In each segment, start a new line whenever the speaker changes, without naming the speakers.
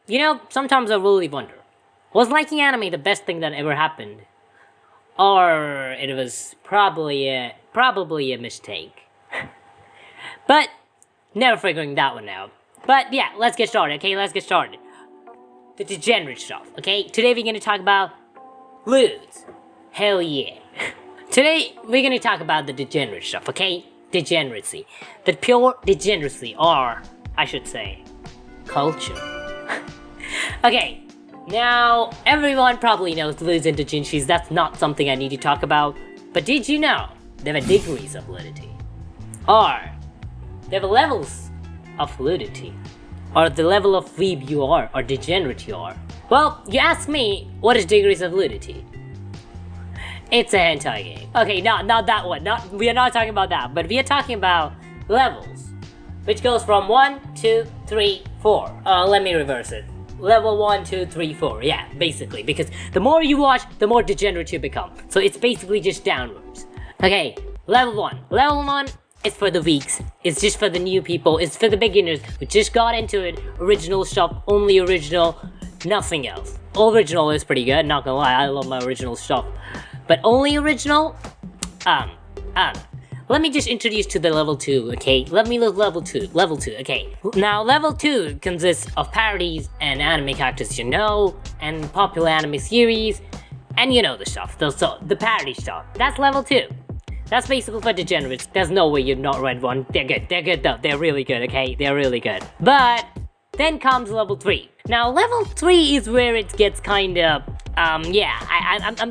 You know, sometimes I really wonder, was liking anime the best thing that ever happened? Or it was probably a mistake. But, never figuring that one out. But yeah, let's get started, okay? Let's get started. The degenerate stuff, okay? Today we're gonna talk about lewds. Hell yeah. Today we're gonna talk about the degenerate stuff, okay? Degeneracy. The pure degeneracy, or I should say, culture. Okay, now everyone probably knows lewds and degeneracies. That's not something I need to talk about. But did you know there are degrees of lewdity? Or there are levels of lewdity? Or the level of weeb you are, or degenerate you are? Well, you ask me, what is degrees of lewdity? It's a hentai game. Okay, not that one. We are not talking about that, but we are talking about levels, which goes from 1, 2, 3, 4. Let me reverse it. Level 1, 2, 3, 4. Yeah, basically, because the more you watch, the more degenerate you become. So it's basically just downwards. Okay, level 1. Level 1 is for the weaks. It's just for the new people. It's for the beginners who just got into it. Original stuff, only original, nothing else. Original is pretty good, not gonna lie, I love my original stuff. But only original? Let me just introduce to the level 2, okay? Let me look level 2, okay? Now, level 2 consists of parodies and anime characters you know, and popular anime series, and you know the stuff, the parody stuff. That's level 2. That's basically for degenerates. There's no way you've not read one. They're good though. They're really good, okay? They're really good. But then comes level 3. Now, level 3 is where it gets kinda, I'm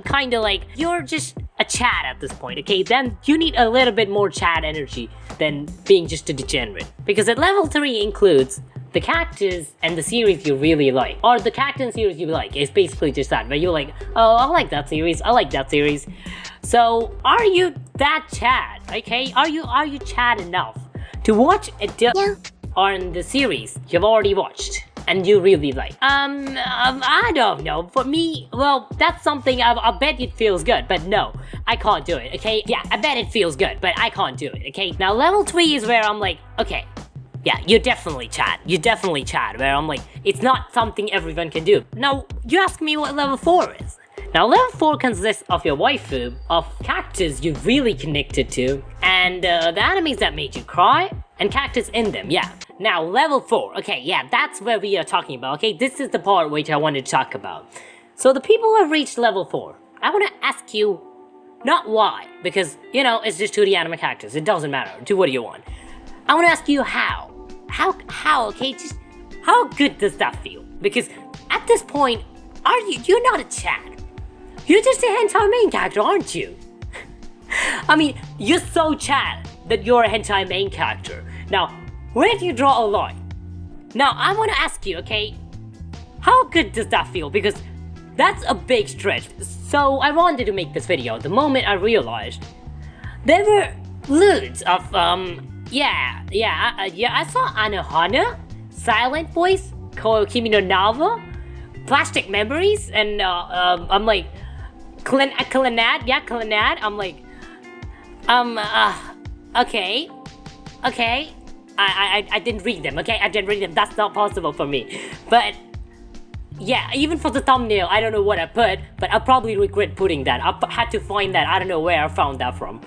kinda like, you're just a Chad at this point, okay? Then you need a little bit more Chad energy than being just a degenerate. Because at level 3 includes the characters and the series you really like. Or the character and series you like. It's basically just that, where you're like, oh, I like that series, So, are you that Chad, okay? Are you Chad enough to watch on the series you've already watched and you really like? I don't know. For me, well, that's something I bet it feels good, but no, I can't do it, okay? Yeah, I bet it feels good, but I can't do it, okay? Now, level 3 is where I'm like, okay, yeah, you're definitely Chad, where I'm like, it's not something everyone can do. Now, you ask me what level 4 is. Now, level 4 consists of your waifu, of characters you really connected to, and the animes that made you cry, and characters in them, yeah. Now, level 4, okay, yeah, that's where we are talking about, okay? This is the part which I wanted to talk about. So the people who have reached level 4, I want to ask you, not why, because, you know, it's just 2D anime characters, it doesn't matter, do what you want. I want to ask you how. How, okay, just, how good does that feel? Because at this point, you're not a Chad. You're just a hentai main character, aren't you? I mean, you're so Chad that you're a hentai main character. Now, where do you draw a line? Now, I want to ask you, okay, how good does that feel? Because that's a big stretch. So I wanted to make this video the moment I realized there were lewds of, I saw Anohana, Silent Voice, Kimi no Nawa, Plastic Memories, and I'm like, Kalanad, I'm like, okay, I didn't read them, okay, that's not possible for me, but, yeah, even for the thumbnail, I don't know what I put, but I'll probably regret putting that. I had to find that, I don't know where I found that from.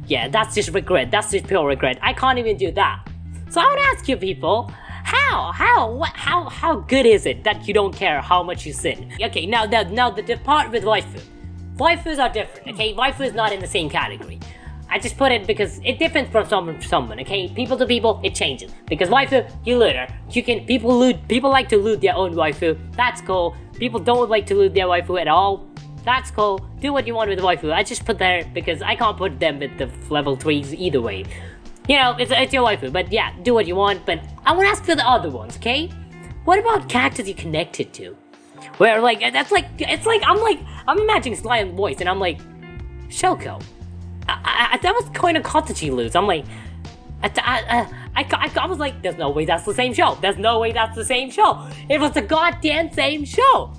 Yeah, that's just regret, that's just pure regret, I can't even do that. So I want to ask you people, how good is it that you don't care how much you sin? Okay, now the part with waifu. Waifus are different, okay? Waifu is not in the same category. I just put it because it differs from someone to someone, okay? People to people, it changes. Because waifu, you lewd her. People like to lewd their own waifu. That's cool. People don't like to lewd their waifu at all. That's cool. Do what you want with the waifu. I just put there because I can't put them with the level 3s either way. You know, it's your waifu, but yeah, do what you want. But I want to ask for the other ones, okay? What about characters you connected to? Where like, I'm imagining Silent Voice and I'm like, Shoko. That was kind of cottagey lewds. I'm like, I was like, there's no way that's the same show. It was the goddamn same show.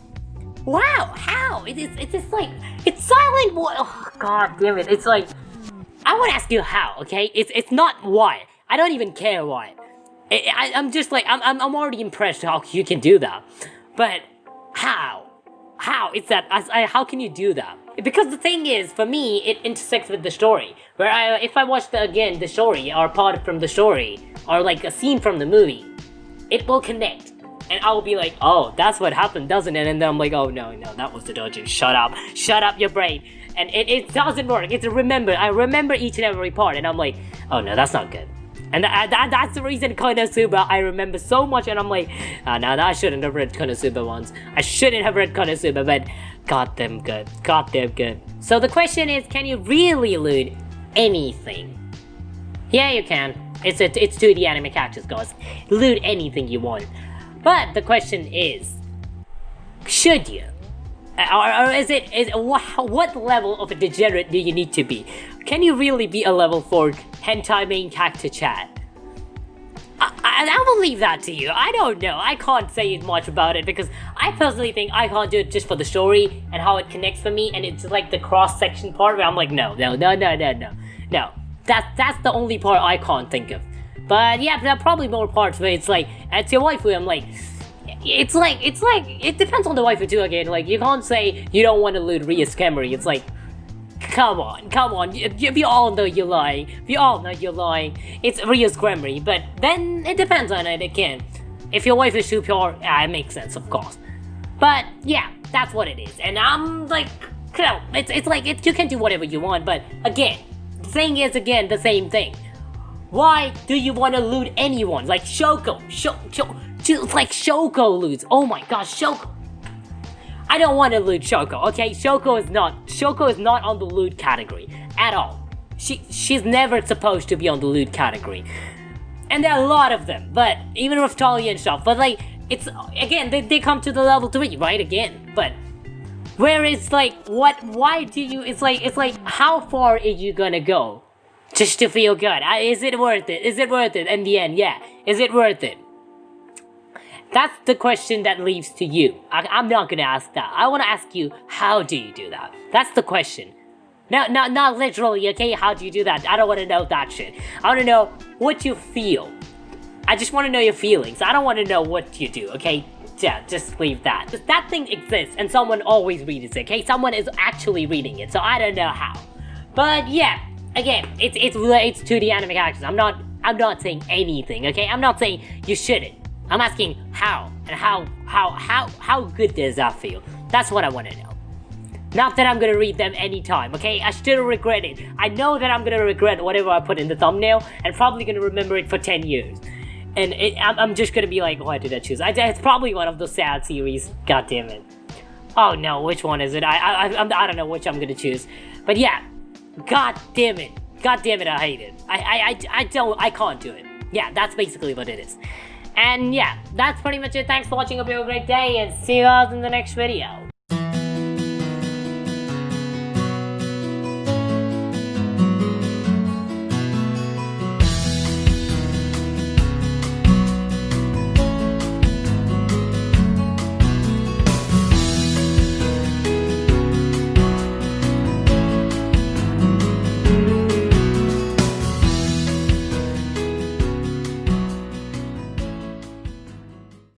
Wow, how? It's just like, it's Silent Voice. Oh, god damn it. It's like, I want to ask you how, okay? It's not why. I don't even care why. I'm just like, I'm already impressed how you can do that. But how? How is that? How can you do that? Because the thing is, for me, it intersects with the story. Where if I watch the story, or part from the story, or like a scene from the movie, it will connect. And I will be like, oh, that's what happened, doesn't it? And then I'm like, oh, no, that was the dungeon. Shut up your brain. And it doesn't work. I remember each and every part, and I'm like, oh no, that's not good. And that's the reason Konosuba I remember so much, and I'm like, no, I shouldn't have read Konosuba once. I shouldn't have read Konosuba, but goddamn good. So the question is, can you really lewd anything? Yeah, you can. It's 2D anime characters, guys. Lewd anything you want. But the question is, should you? Or what level of a degenerate do you need to be? Can you really be a level 4 hentai main character chat? I will leave that to you. I don't know. I can't say much about it because I personally think I can't do it just for the story and how it connects for me, and it's like the cross-section part where I'm like, no. That's the only part I can't think of. But yeah, there are probably more parts where it's like, it's your waifu, I'm like, it's like, it depends on the waifu too again. Like, you can't say you don't want to lewd Ria's Camry. It's like, come on. We all know you're lying. It's Ria's Camry, but then it depends on it again. If your wife is too pure, it makes sense, of course. But yeah, that's what it is. And I'm like, it's like, you can do whatever you want, but again, the thing is, again, the same thing. Why do you want to lewd anyone? Like Shoko, it's like Shoko lewds. Oh my gosh, Shoko. I don't want to lewd Shoko, okay? Shoko is not on the lewd category at all. She's never supposed to be on the lewd category. And there are a lot of them, but even with Talia and stuff, but like, it's, again, they come to the level 3, right? Again, but where it's like, why do you, it's like, how far are you gonna go? Just to feel good. Is it worth it? In the end, yeah. Is it worth it? That's the question that leaves to you. I'm not gonna ask that. I wanna ask you, how do you do that? That's the question. No, not literally, okay? How do you do that? I don't wanna know that shit. I wanna know what you feel. I just wanna know your feelings. I don't wanna know what you do, okay? Yeah, just leave that. That thing exists, and someone always reads it, okay? Someone is actually reading it, so I don't know how. But yeah. Again, it's 2D anime characters. I'm not saying anything, okay? I'm not saying you shouldn't. I'm asking how, and how good does that feel? That's what I want to know. Not that I'm gonna read them anytime, okay? I still regret it. I know that I'm gonna regret whatever I put in the thumbnail, and probably gonna remember it for 10 years. And I'm just gonna be like, why did I choose? It's probably one of those sad series. God damn it. Oh no, which one is it? I don't know which I'm gonna choose. But yeah. God damn it, I hate it. I can't do it. Yeah, that's basically what it is. And yeah, that's pretty much it. Thanks for watching, hope you have a great day, and see you guys in the next video.